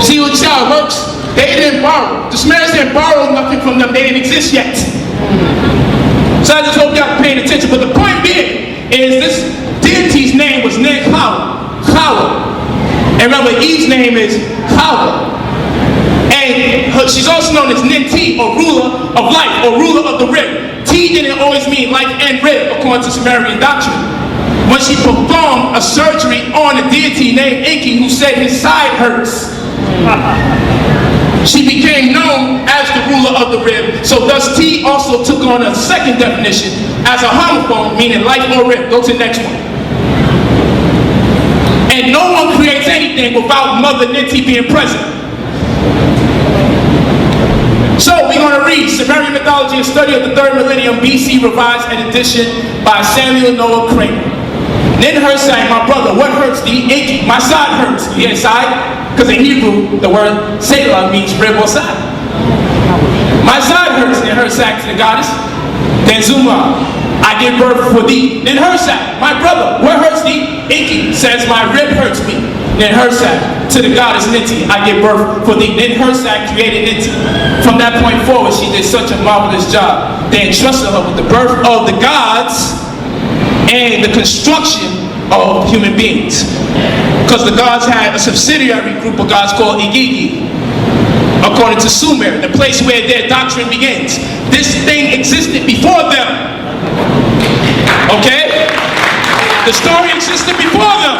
See how it works? They didn't borrow. The Samaritans didn't borrow nothing from them. They didn't exist yet. So I just hope y'all are paying attention. But the point being is this deity's name was Hawa. And remember, Eve's name is Hawa. And she's also known as Ninti, or ruler of life, or ruler of the rib. T didn't always mean life and rib, according to Sumerian doctrine. When she performed a surgery on a deity named Enki, who said his side hurts, she became known as the ruler of the rib. So thus T also took on a second definition as a homophone, meaning life or rib. Go to the next one. And no one creates anything without Mother Ninti being present. So we're going to read Sumerian mythology, a study of the 3rd millennium BC, revised and edition by Samuel Noah Kramer. Ninhursag, my brother, what hurts thee? Enki, my side hurts. You hear side? Because in Hebrew, the word Selah means rib or side. My side hurts, Ninhursag to the goddess. Then Zuma, I give birth for thee. Ninhursag, my brother, what hurts thee? Enki says, my rib hurts me. Ninhursag to the goddess Ninti, I give birth for thee. Ninhursag created Ninti. From that point forward, she did such a marvelous job. They entrusted her with the birth of the gods and the construction of human beings. Because the gods had a subsidiary group of gods called Igigi, according to Sumer, the place where their doctrine begins. This thing existed before them. Okay? The story existed before them.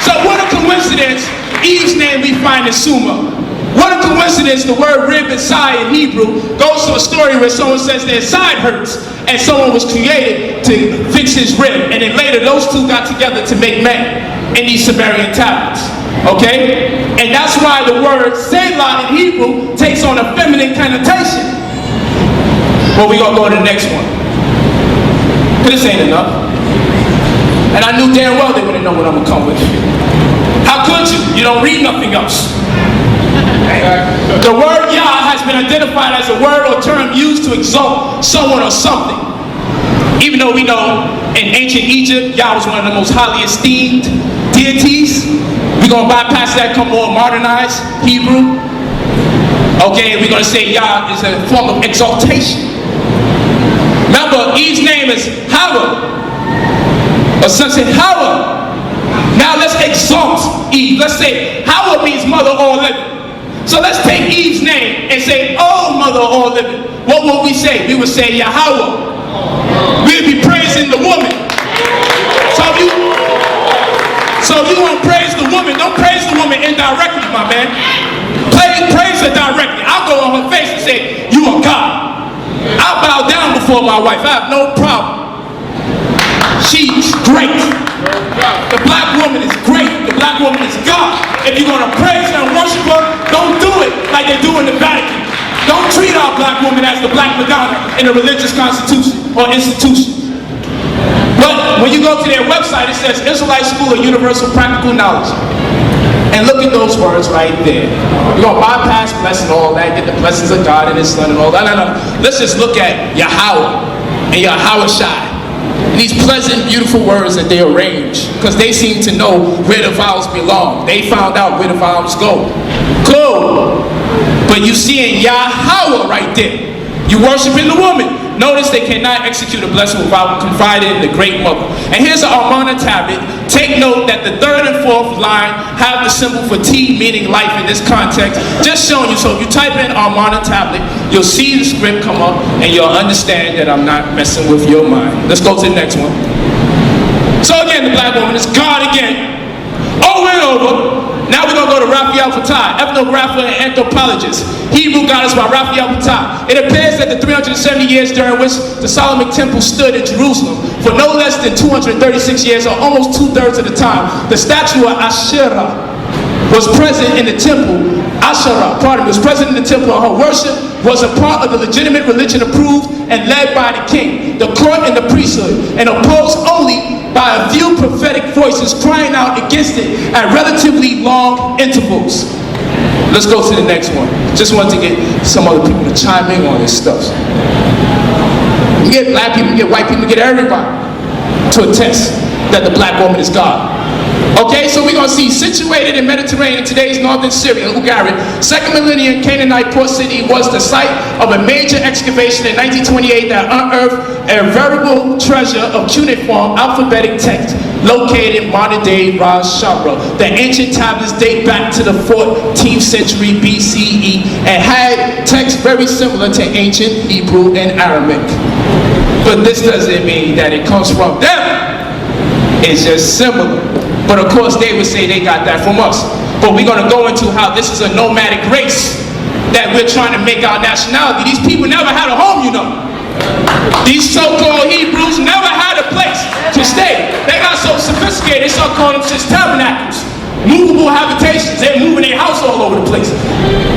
So what a coincidence, Eve's name we find in Sumer. What a coincidence, the word rib and side in Hebrew goes to a story where someone says their side hurts, and someone was created to fix his rib, and then later those two got together to make man in these Sumerian tablets. Okay? And that's why the word Selah in Hebrew takes on a feminine connotation. Well, we're going to go to the next one. Because this ain't enough. And I knew damn well they wouldn't know what I'm going to come with. How could you? You don't read nothing else. The word Yah has been identified as a word or term used to exalt someone or something. Even though we know in ancient Egypt, Yah was one of the most highly esteemed deities. We're going to bypass that, come more modernized Hebrew. Okay, we're going to say Yah is a form of exaltation. Remember, Eve's name is Hawa. Or son said Hawa. Now let's exalt Eve. Let's say Hawa means mother or living. So let's take Eve's name and say, oh, mother or living. What would we say? We would say Yahweh. We would be praising the woman. So if you want to praise the woman, don't praise the woman indirectly, my man. Praise her directly. I'll go on her face and say, you are God. I'll bow down before my wife. I have no problem. She's great. The black woman is great. The black woman is God. If you're going to praise her and worship her, don't do it like they do in the Vatican. Don't treat our black woman as the black Madonna in a religious constitution or institution. But when you go to their website, it says Israelite School of Universal Practical Knowledge. And look at those words right there. You're going to bypass blessing all that, get the blessings of God and His Son and all that. No. Let's just look at Yahweh and Yahweh Shai. These pleasant, beautiful words that they arrange, because they seem to know where the vowels belong. They found out where the vowels go. Cool. But you see in Yahweh right there, you worshiping the woman. Notice they cannot execute a blessing without confiding in the Great Mother. And here's an Amarna tablet. Take note that the 3rd and 4th line have the symbol for T, meaning life in this context. Just showing you. So if you type in Amarna tablet, you'll see the script come up and you'll understand that I'm not messing with your mind. Let's go to the next one. So again, the black woman is God again. Over and over. Now we're going to go to Raphael Patai, ethnographer and anthropologist. Hebrew goddess by Raphael Patai. It appears that the 370 years during which the Solomonic Temple stood in Jerusalem, for no less than 236 years, or almost 2/3 of the time, the statue of Asherah was present in the temple. Was present in the temple, and her worship was a part of the legitimate religion approved and led by the king, the court, and the priesthood, and opposed only by a few prophetic voices crying out against it at relatively long intervals. Let's go to the next one. Just wanted to get some other people to chime in on this stuff. You get black people, you get white people, you get everybody to attest that the black woman is God. Okay, so we're going to see situated in Mediterranean, today's northern Syria, Ugarit. Second millennium Canaanite port city was the site of a major excavation in 1928 that unearthed a veritable treasure of cuneiform alphabetic text located in modern-day Ras Shamra. The ancient tablets date back to the 14th century BCE and had text very similar to ancient Hebrew and Aramaic. But this doesn't mean that it comes from them. It's just similar. But of course they would say they got that from us. But we're going to go into how this is a nomadic race that we're trying to make our nationality. These people never had a home, you know. These so-called Hebrews never had a place to stay. They got so sophisticated, they start calling them just tabernacles. Movable habitations. They're moving their house all over the place.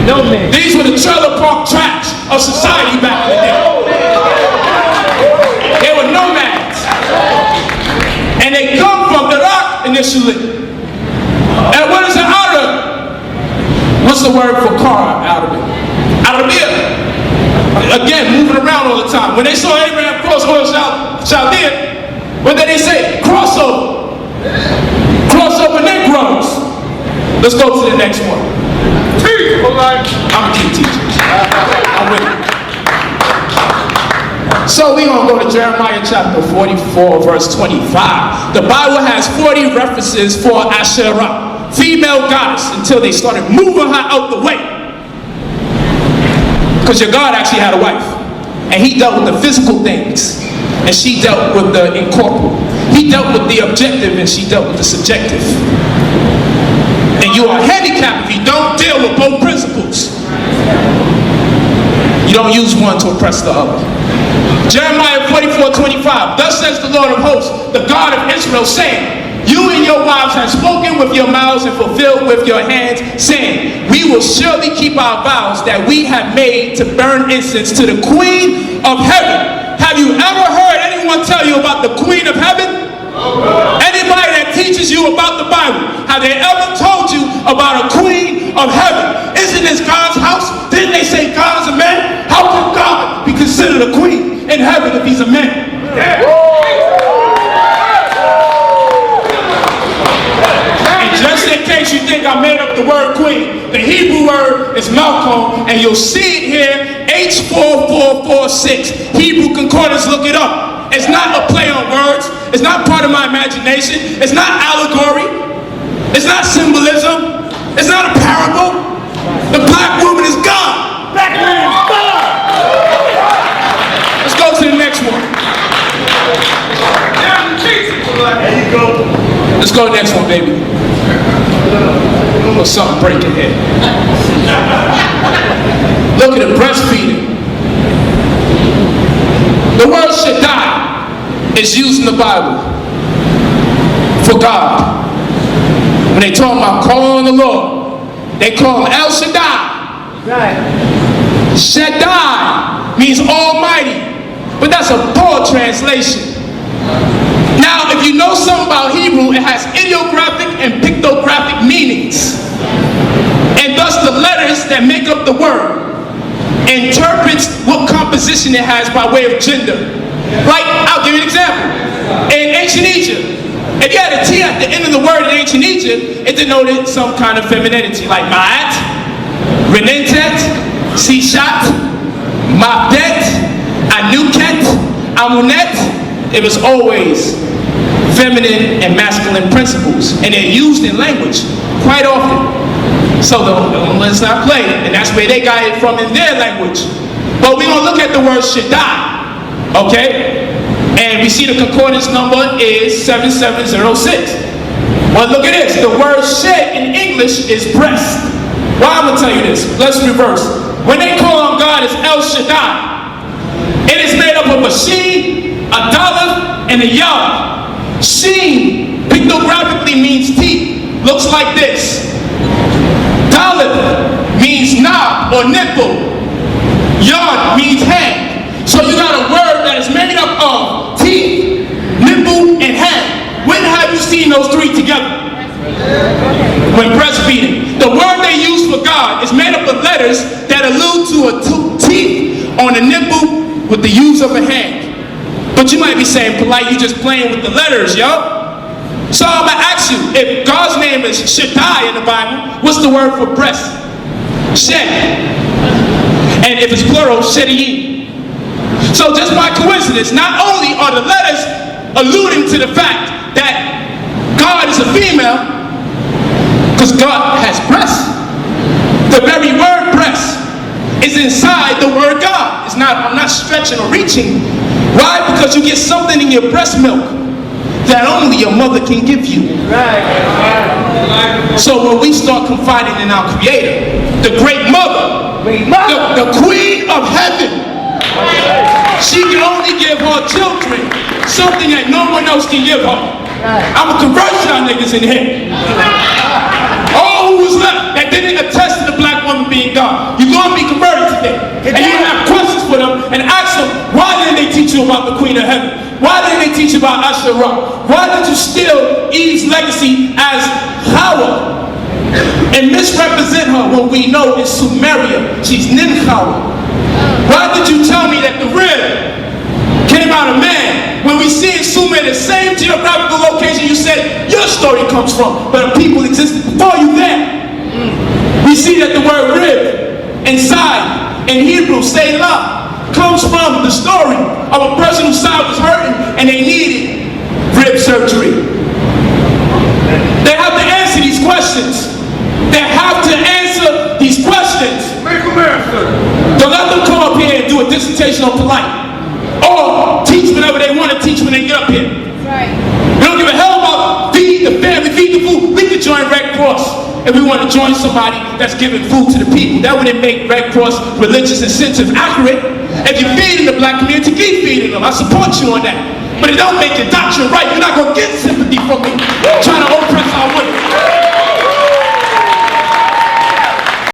No man. These were the trailer park tracks of society back in the day. They were nomads. And they come from Iraq initially. And what is an Arab? What's the word for car out of it? Arabia. Again, moving around all the time. When they saw Abraham cross over Chaldea, what did they say? Crossover. Crossover Negroes. Let's go to the next one. I'm a key teacher. I'm with it. So we're going to go to Jeremiah chapter 44, verse 25. The Bible has 40 references for Asherah, female goddess, until they started moving her out the way. Because your God actually had a wife. And he dealt with the physical things. And she dealt with the incorporeal. He dealt with the objective and she dealt with the subjective. And you are handicapped if you don't deal with both principles. You don't use one to oppress the other. Jeremiah 44:25. Thus says the Lord of hosts, the God of Israel, saying, you and your wives have spoken with your mouths and fulfilled with your hands, saying, we will surely keep our vows that we have made to burn incense to the Queen of Heaven. Have you ever heard anyone tell you about the Queen of Heaven? Anybody that teaches you about the Bible, have they ever told you about a Queen of Heaven? Isn't this God's house? Didn't they say God is a man? How can God be considered a queen in heaven if he's a man? Yeah. Just in case you think I made up the word queen, the Hebrew word is Malcolm, and you'll see it here, H4446. Hebrew Concordance, look it up. It's not a play on words. It's not part of my imagination. It's not allegory. It's not symbolism. It's not a parable. The black woman is God. Black woman is God. Let's go to the next one. There you go. Let's go to the next one, baby. A little something breaking here. Look at it, breastfeeding. The word Shaddai is used in the Bible for God. When they talk about calling the Lord, they call him El Shaddai. Right. Shaddai means Almighty, but that's a poor translation. Now, if you know something about Hebrew, it has ideographic and pictographic meanings. And thus the letters that make up the word interprets what composition it has by way of gender. Like, I'll give you an example. In ancient Egypt, if you had a T at the end of the word in ancient Egypt, it denoted some kind of femininity, like Ma'at, Renentet, Sishat, Mabdet, Anuket, Amunet. It was always feminine and masculine principles, and they're used in language quite often. So let's not play, and that's where they got it from in their language. But we're going to look at the word Shaddai, okay? And we see the concordance number is 7706. Well, look at this. The word shed in English is breast. Why I'm going to tell you this? Let's reverse. When they call on God as El Shaddai, it is made up of a Shin, a Dalet, and a Yod. Shin pictographically means teeth. Looks like this. Dalet means knob or nipple. Yod means hand. So you got a word that is made up of teeth, nipple, and hand. When have you seen those three together? When breastfeeding. The word they use for God is made up of letters that allude to a teeth on a nipple with the use of a hand. But you might be saying, polite, you just playing with the letters, yo. So I'm gonna ask you, if God's name is Shaddai in the Bible, what's the word for breast? Shed. And if it's plural, Shediyim. So just by coincidence, not only are the letters alluding to the fact that God is a female, because God has breasts. The very word breast is inside the word God. I'm not stretching or reaching. Why? Because you get something in your breast milk that only your mother can give you. So when we start confiding in our Creator, the great mother, the Queen of Heaven, she can only give her children something that no one else can give her. I'm gonna convert y'all niggas in here. All who was left that didn't attest to the black woman being God, you're gonna be converted today. And you're gonna have questions for them and ask them, why didn't they teach you about the Queen of Heaven? Why didn't they teach you about Asherah? Why did you steal Eve's legacy as Hawa and misrepresent her when we know it's Sumeria? She's Ninhawa. Why did you tell me that the rib came out of man when we see in Sumer the same geographical location you said your story comes from, but people existed before you there? We see that the word rib inside in Hebrew, Selah, comes from the story of a person whose side was hurting and they needed rib surgery. They have to answer these questions. They have to answer these questions. Make them answer. Don't let them come up here and do a dissertation on polite. Or teach whatever they want to teach when they get up here. Right. We don't give a hell about feed the family, feed the food. We can join Red Cross if we want to join somebody that's giving food to the people. That wouldn't make Red Cross religious incentives accurate. If you're feeding the black community, keep feeding them. I support you on that. But it don't make your doctrine right. You're not going to get sympathy from me trying to oppress our women.